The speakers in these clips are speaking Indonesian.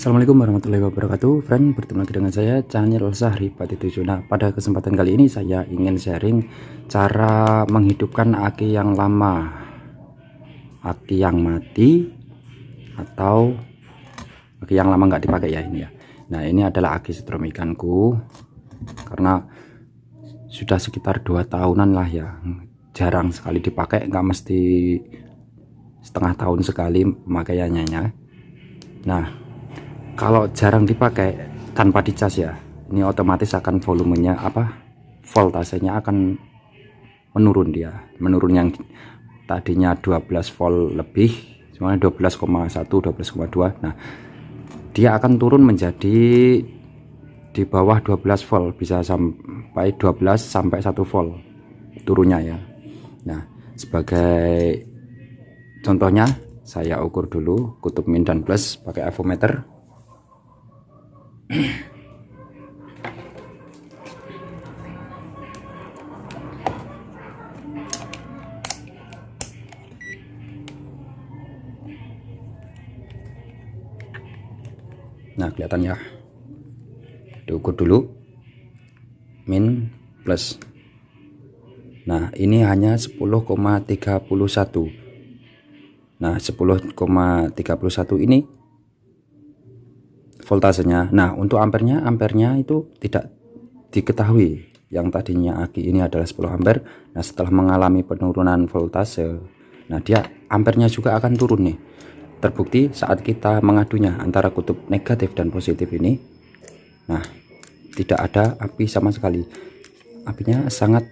Assalamualaikum warahmatullahi wabarakatuh. Friend, bertemu lagi dengan saya Channel Sahri Pati 7. Nah, pada kesempatan kali ini saya ingin sharing cara menghidupkan aki yang lama, aki yang mati, atau aki yang lama nggak dipakai ya ini ya. Nah, ini adalah aki setrum ikanku, karena sudah sekitar 2 tahunan lah ya, jarang sekali dipakai, nggak mesti setengah tahun sekali pemakaiannya ya. Nah, kalau jarang dipakai tanpa dicas ya, ini otomatis akan volumenya voltasenya akan menurun, menurun yang tadinya 12 volt lebih, semuanya 12,1 12,2. Nah, dia akan turun menjadi di bawah 12 volt, bisa sampai 12 sampai 1 volt turunnya ya. Nah, sebagai contohnya saya ukur dulu kutub min dan plus pakai avometer. Nah, kelihatan ya, diukur dulu min plus. Nah, ini hanya 10,31. Nah, 10,31 ini voltasenya. Nah, untuk ampernya itu tidak diketahui. Yang tadinya aki ini adalah 10 ampere. Nah, setelah mengalami penurunan voltase, nah dia ampernya juga akan turun nih. Terbukti saat kita mengadunya antara kutub negatif dan positif ini, nah tidak ada api sama sekali. Apinya sangat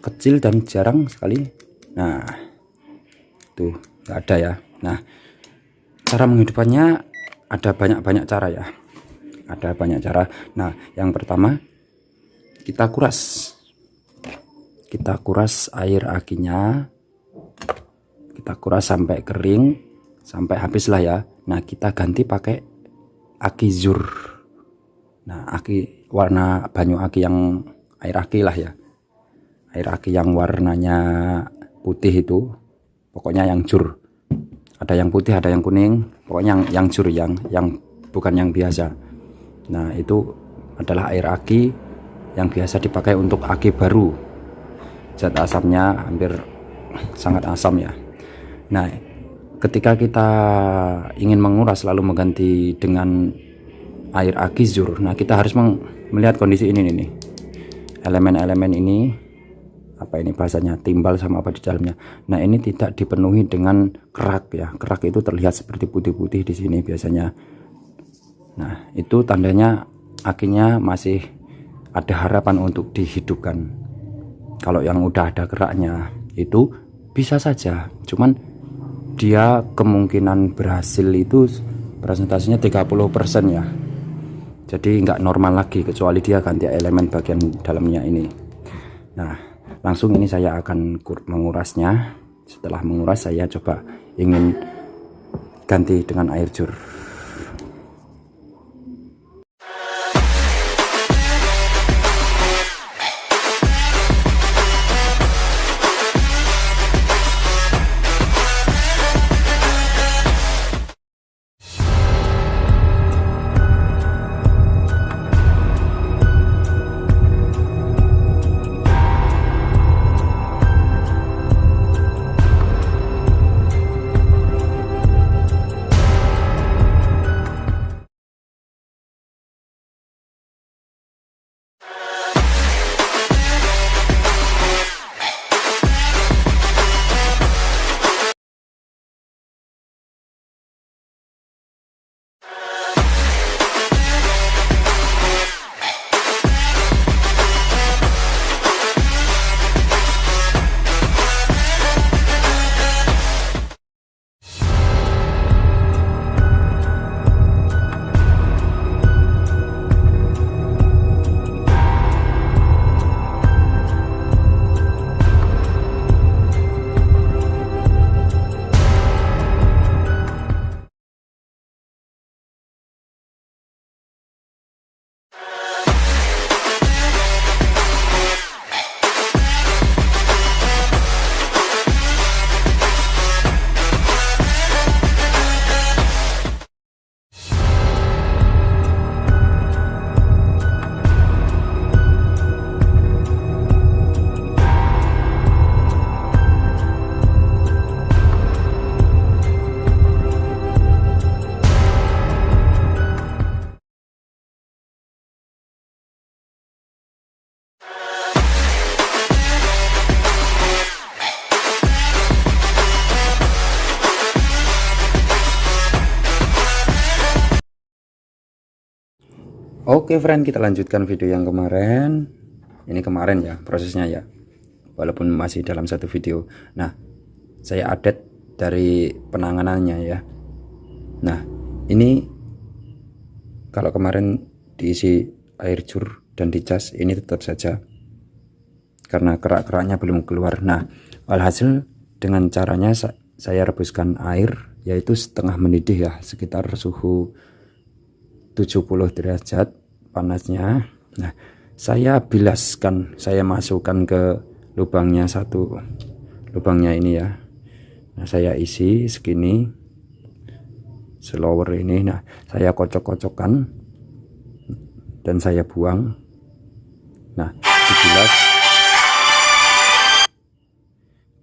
kecil dan jarang sekali. Nah, tuh nggak ada ya. Nah, cara menghidupkannya ada banyak cara ya, ada banyak cara. Nah, yang pertama kita kuras air akinya, kita kuras sampai kering, sampai habis lah ya. Nah, kita ganti pakai aki zur. Nah, aki warna banyu aki yang air aki lah ya, air aki yang warnanya putih itu, pokoknya yang jur. Ada yang putih, ada yang kuning, pokoknya yang jur, yang bukan yang biasa. Nah, itu adalah air aki yang biasa dipakai untuk aki baru. Zat asamnya hampir sangat asam ya. Nah, ketika kita ingin menguras lalu mengganti dengan air aki zur, nah kita harus melihat kondisi ini nih. Elemen-elemen ini, apa ini bahasanya, timbal sama apa di dalamnya. Nah, ini tidak dipenuhi dengan kerak ya. Kerak itu terlihat seperti putih-putih di sini biasanya. Nah, itu tandanya akinya masih ada harapan untuk dihidupkan. Kalau yang udah ada keraknya itu bisa saja, cuman dia kemungkinan berhasil itu persentasenya 30% ya. Jadi nggak normal lagi kecuali dia ganti elemen bagian dalamnya ini. Nah, langsung ini saya akan mengurasnya. Setelah menguras, saya coba ingin ganti dengan air jur. Oke friend, kita lanjutkan video yang kemarin. Ini kemarin ya prosesnya ya, walaupun masih dalam satu video. Nah, saya update dari penanganannya ya. Nah, ini kalau kemarin diisi air jur dan dicas, ini tetap saja karena kerak-keraknya belum keluar. Nah, alhasil dengan caranya saya rebuskan air, yaitu setengah mendidih ya, sekitar suhu 70 derajat panasnya. Nah, saya bilaskan, saya masukkan ke lubangnya satu, lubangnya ini ya. Nah, saya isi segini slower ini. Nah, saya kocok-kocokkan dan saya buang. Nah,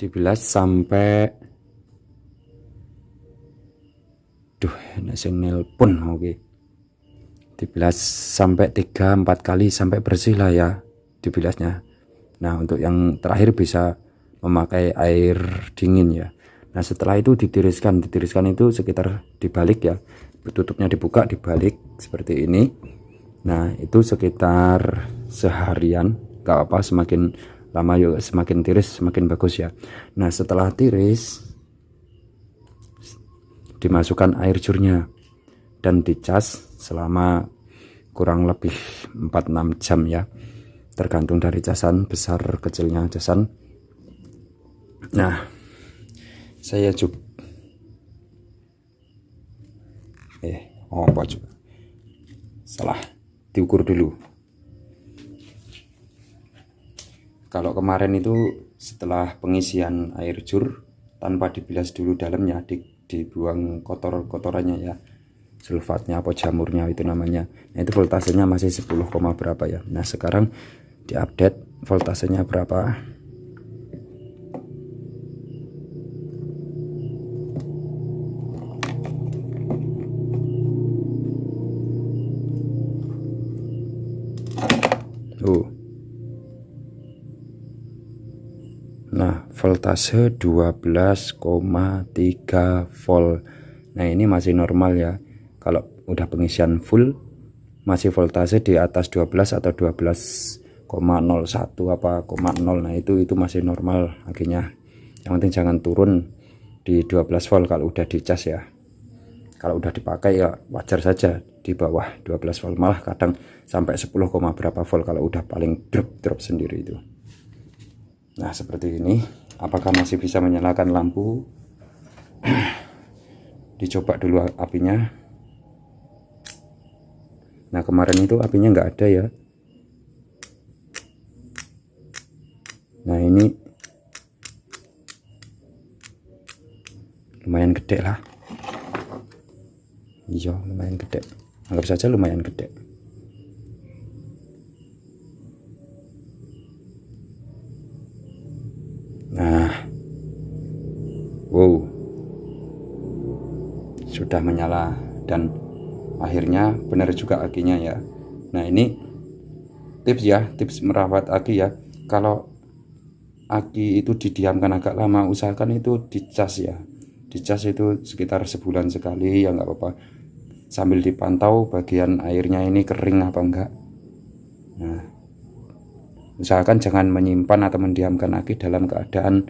dibilas sampai enak sing nelpon. Oke, dibilas sampai 3-4 kali sampai bersih lah ya dibilasnya. Nah, untuk yang terakhir bisa memakai air dingin ya. Nah, setelah itu ditiriskan itu sekitar dibalik ya, tutupnya dibuka dibalik seperti ini. Nah, itu sekitar seharian, gak apa, semakin lama yuk semakin tiris semakin bagus ya. Nah, setelah tiris dimasukkan air jurnya dan dicas selama kurang lebih 4-6 jam ya, tergantung dari casan, besar kecilnya casan. Nah, saya juga apa juga salah diukur dulu. Kalau kemarin itu setelah pengisian air jur tanpa dibilas dulu dalamnya, dibuang kotorannya ya, sulfatnya apa jamurnya itu namanya. Nah, itu voltasenya masih 10, berapa ya. Nah, sekarang diupdate voltasenya berapa. Nah, voltase 12,3 volt. Nah, ini masih normal ya. Kalau udah pengisian full masih voltase di atas 12 atau 12,01 apa 0. Nah, itu masih normal akhirnya. Yang penting jangan turun di 12 volt kalau udah dicas ya. Kalau udah dipakai ya wajar saja di bawah 12 volt, malah kadang sampai 10, berapa volt kalau udah paling drop sendiri itu. Nah, seperti ini. Apakah masih bisa menyalakan lampu? Dicoba dulu apinya. Nah, kemarin itu apinya nggak ada ya. Nah, ini lumayan gede lah. Iya, lumayan gede. Anggap saja lumayan gede. Nah, wow, sudah menyala dan akhirnya benar juga akinya ya. Nah, ini tips ya, tips merawat aki ya. Kalau aki itu didiamkan agak lama, usahakan itu dicas ya. Dicas itu sekitar sebulan sekali ya, nggak apa-apa, sambil dipantau bagian airnya ini kering apa enggak. Nah, usahakan jangan menyimpan atau mendiamkan aki dalam keadaan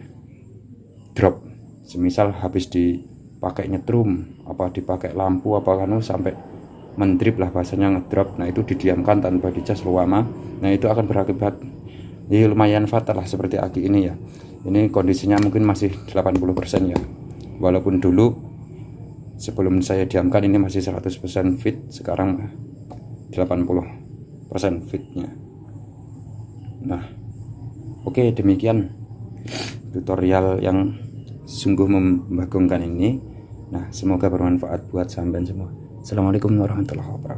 drop. Semisal habis dipakai nyetrum, apa dipakai lampu apa kan sampai mendrip lah bahasanya, ngedrop. Nah, itu didiamkan tanpa dicas lama. Nah, itu akan berakibat ya lumayan fatal lah seperti aki ini ya. Ini kondisinya mungkin masih 80% ya. Walaupun dulu sebelum saya diamkan ini masih 100% fit, sekarang 80% fitnya. Nah, oke, demikian tutorial yang sungguh membagongkan ini. Nah, semoga bermanfaat buat sampean semua. Assalamualaikum warahmatullahi wabarakatuh.